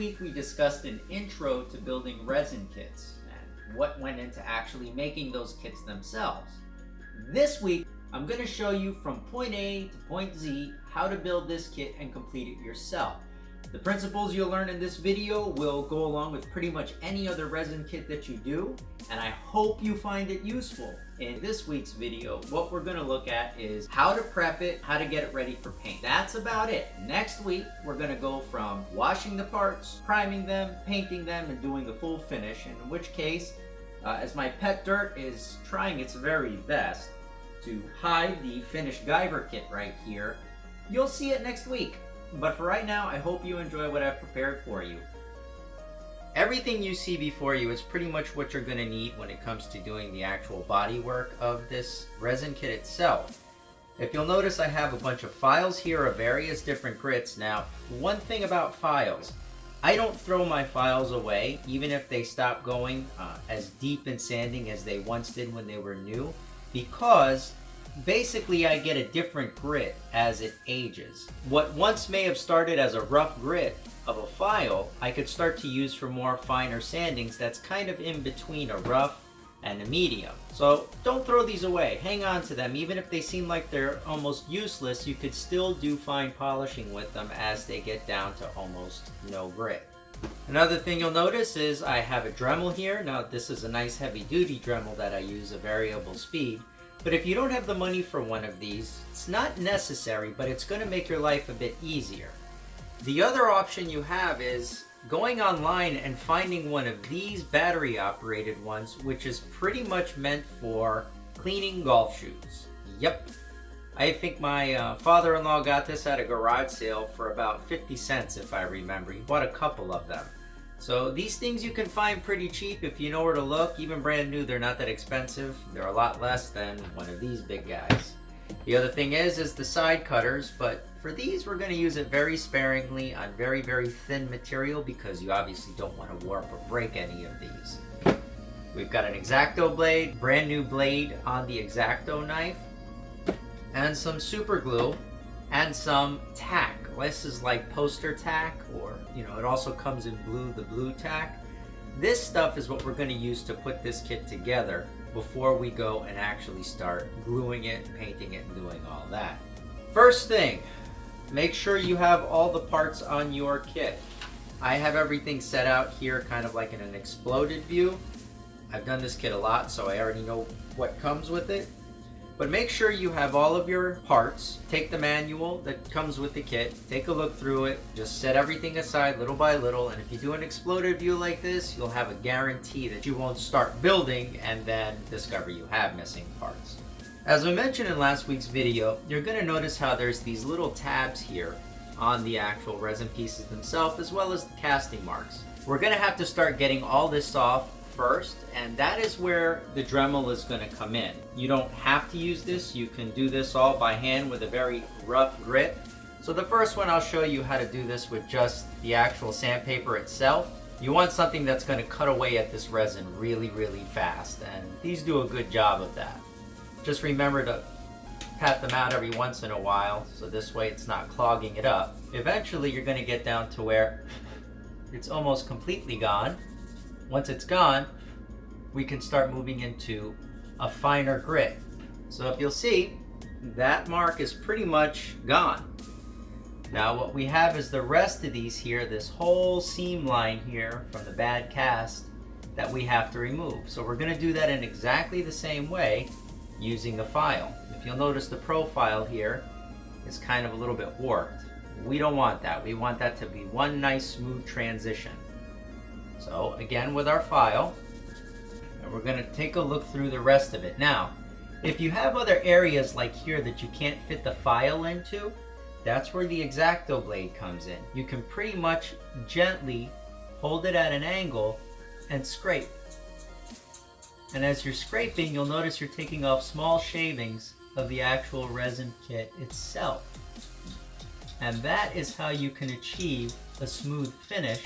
week we discussed an intro to building resin kits and what went into actually making those kits themselves. This week, I'm going to show you from point A to point Z how to build this kit and complete it yourself. The principles you'll learn in this video will go along with pretty much any other resin kit that you do, and I hope you find it useful. In this week's video, what we're going to look at is how to prep it, how to get it ready for paint. That's about it. Next week, we're going to go from washing the parts, priming them, painting them, and doing the full finish, in which case, as my pet Dirt is trying its very best to hide the finished Guyver kit right here, you'll see it next week. But for right now, I hope you enjoy what I've prepared for you. Everything you see before you is pretty much what you're going to need when it comes to doing the actual body work of this resin kit itself. If you'll notice, I have a bunch of files here of various different grits. Now, one thing about files, I don't throw my files away, even if they stop going as deep in sanding as they once did when they were new, because basically I get a different grit as it ages. What once may have started as a rough grit of a file, I could start to use for more finer sandings that's kind of in between a rough and a medium. So don't throw these away, hang on to them. Even if they seem like they're almost useless, you could still do fine polishing with them as they get down to almost no grit. Another thing you'll notice is I have a Dremel here. Now this is a nice heavy duty Dremel that I use, a variable speed. But if you don't have the money for one of these, it's not necessary, but it's going to make your life a bit easier. The other option you have is going online and finding one of these battery operated ones, which is pretty much meant for cleaning golf shoes. Yep. I think my father-in-law got this at a garage sale for about 50 cents if I remember. He bought a couple of them. So these things you can find pretty cheap if you know where to look. Even brand new, they're not that expensive. They're a lot less than one of these big guys. The other thing is the side cutters, but for these we're going to use it very sparingly on very, very thin material because you obviously don't want to warp or break any of these. We've got an X-Acto blade, brand new blade on the X-Acto knife, and some super glue and some tack. This is like poster tack, or it also comes in blue, the blue tack. This stuff is what we're going to use to put this kit together before we go and actually start gluing it, painting it, and doing all that. First thing, make sure you have all the parts on your kit. I have everything set out here kind of like in an exploded view. I've done this kit a lot, so I already know what comes with it. But make sure you have all of your parts. Take the manual that comes with the kit, take a look through it, just set everything aside little by little, and if you do an exploded view like this, you'll have a guarantee that you won't start building and then discover you have missing parts. As I mentioned in last week's video, you're going to notice how there's these little tabs here on the actual resin pieces themselves, as well as the casting marks. We're going to have to start getting all this off first, and that is where the Dremel is going to come in. You don't have to use this. You can do this all by hand with a very rough grit. So the first one, I'll show you how to do this with just the actual sandpaper itself. You want something that's going to cut away at this resin really, really fast, and these do a good job of that. Just remember to pat them out every once in a while, so this way it's not clogging it up. Eventually you're going to get down to where it's almost completely gone. Once it's gone, we can start moving into a finer grit. So if you'll see, that mark is pretty much gone. Now what we have is the rest of these here, this whole seam line here from the bad cast that we have to remove. So we're going to do that in exactly the same way using the file. If you'll notice, the profile here is kind of a little bit warped. We don't want that. We want that to be one nice smooth transition. So again with our file, and we're going to take a look through the rest of it. Now, if you have other areas like here that you can't fit the file into, that's where the X-Acto blade comes in. You can pretty much gently hold it at an angle and scrape. And as you're scraping, you'll notice you're taking off small shavings of the actual resin kit itself. And that is how you can achieve a smooth finish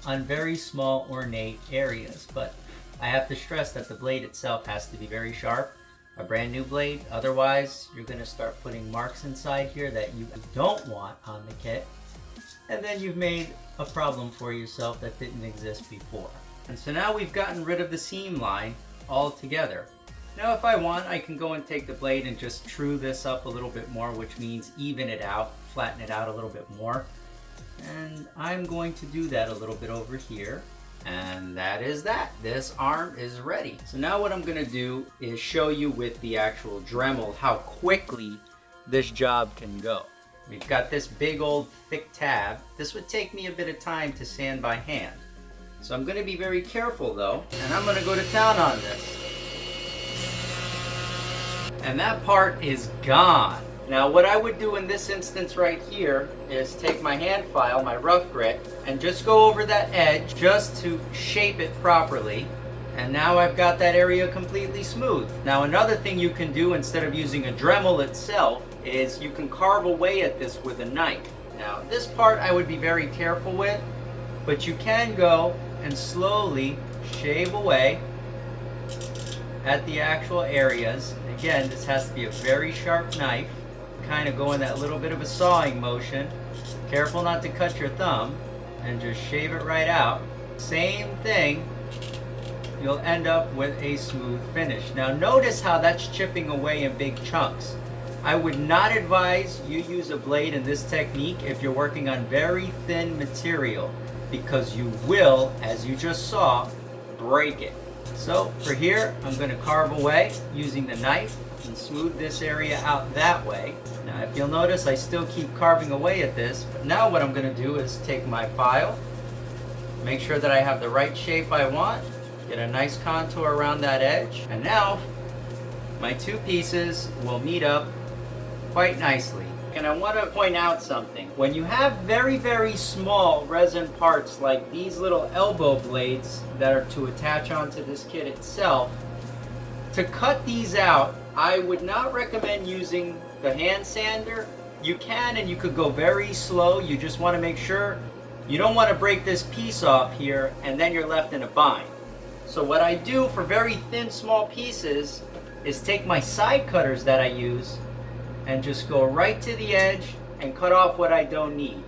on very small ornate areas. But I have to stress that the blade itself has to be very sharp, a brand new blade. Otherwise, you're going to start putting marks inside here that you don't want on the kit, and then you've made a problem for yourself that didn't exist before. And so now we've gotten rid of the seam line altogether. Now if I want, I can go and take the blade and just true this up a little bit more, which means even it out, flatten it out a little bit more. And I'm going to do that a little bit over here. And that is that. This arm is ready. So now what I'm going to do is show you with the actual Dremel how quickly this job can go. We've got this big old thick tab. This would take me a bit of time to sand by hand. So I'm going to be very careful though, and I'm going to go to town on this. And that part is gone. Now what I would do in this instance right here is take my hand file, my rough grit, and just go over that edge just to shape it properly. And now I've got that area completely smooth. Now another thing you can do instead of using a Dremel itself is you can carve away at this with a knife. Now this part I would be very careful with, but you can go and slowly shave away at the actual areas. Again, this has to be a very sharp knife. Kind of go in that little bit of a sawing motion. Careful not to cut your thumb, and just shave it right out. Same thing, you'll end up with a smooth finish. Now notice how that's chipping away in big chunks. I would not advise you use a blade in this technique if you're working on very thin material, because you will, as you just saw, break it. So for here, I'm going to carve away using the knife and smooth this area out that way. Now if you'll notice, I still keep carving away at this, but now what I'm going to do is take my file, make sure that I have the right shape I want, get a nice contour around that edge, and now my two pieces will meet up quite nicely. And I want to point out something. When you have very, very small resin parts like these little elbow blades that are to attach onto this kit itself, to cut these out, I would not recommend using the hand sander. You can, and you could go very slow. You just want to make sure you don't want to break this piece off here and then you're left in a bind. So what I do for very thin, small pieces is take my side cutters that I use and just go right to the edge and cut off what I don't need.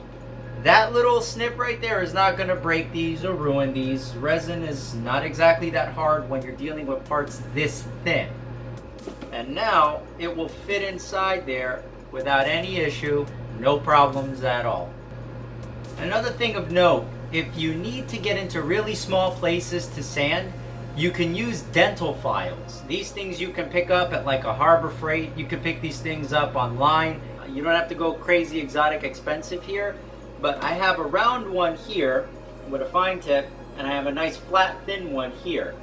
That little snip right there is not going to break these or ruin these. Resin is not exactly that hard when you're dealing with parts this thin. And now it will fit inside there without any issue, no problems at all. Another thing of note, if you need to get into really small places to sand, you can use dental files. These things you can pick up at like a Harbor Freight. You can pick these things up online. You don't have to go crazy, exotic, expensive here. But I have a round one here with a fine tip, and I have a nice flat, thin one here.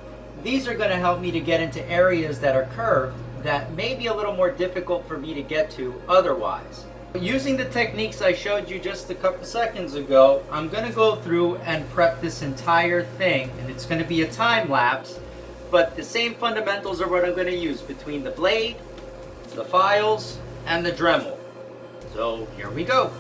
These are going to help me to get into areas that are curved that may be a little more difficult for me to get to otherwise. Using the techniques I showed you just a couple seconds ago, I'm going to go through and prep this entire thing, and it's going to be a time lapse, but the same fundamentals are what I'm going to use between the blade, the files, and the Dremel. So here we go.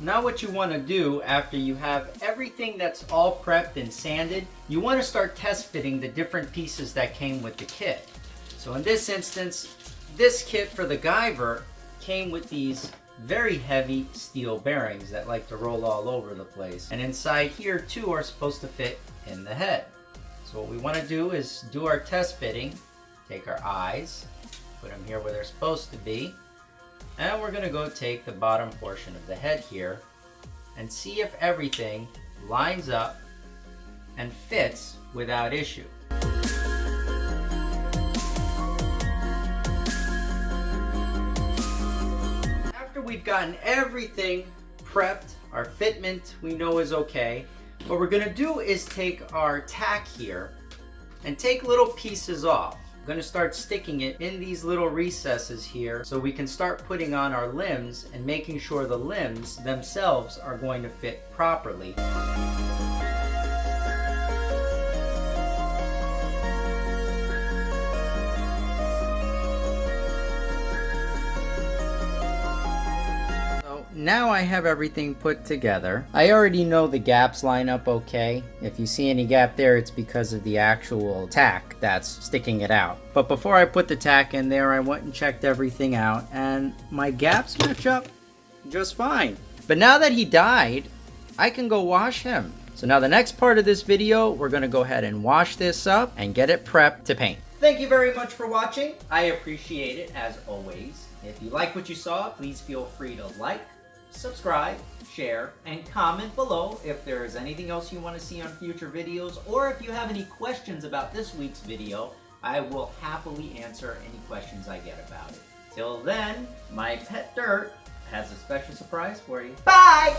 Now what you want to do after you have everything that's all prepped and sanded, you want to start test fitting the different pieces that came with the kit. So in this instance, this kit for the Guyver came with these very heavy steel bearings that like to roll all over the place. And inside here too are supposed to fit in the head. So what we want to do is do our test fitting, take our eyes, put them here where they're supposed to be. And we're going to go take the bottom portion of the head here and see if everything lines up and fits without issue. After we've gotten everything prepped, our fitment we know is okay, what we're going to do is take our tack here and take little pieces off. I'm going to start sticking it in these little recesses here so we can start putting on our limbs and making sure the limbs themselves are going to fit properly. So now I have everything put together. I already know the gaps line up okay. If you see any gap there, it's because of the actual tack that's sticking it out. But before I put the tack in there, I went and checked everything out, and my gaps match up just fine. But now that he died, I can go wash him. So now the next part of this video, we're gonna go ahead and wash this up and get it prepped to paint. Thank you very much for watching. I appreciate it as always. If you like what you saw, please feel free to like, subscribe, share, and comment below if there is anything else you want to see on future videos, or if you have any questions about this week's video, I will happily answer any questions I get about it. Till then, my pet Dirt has a special surprise for you. Bye!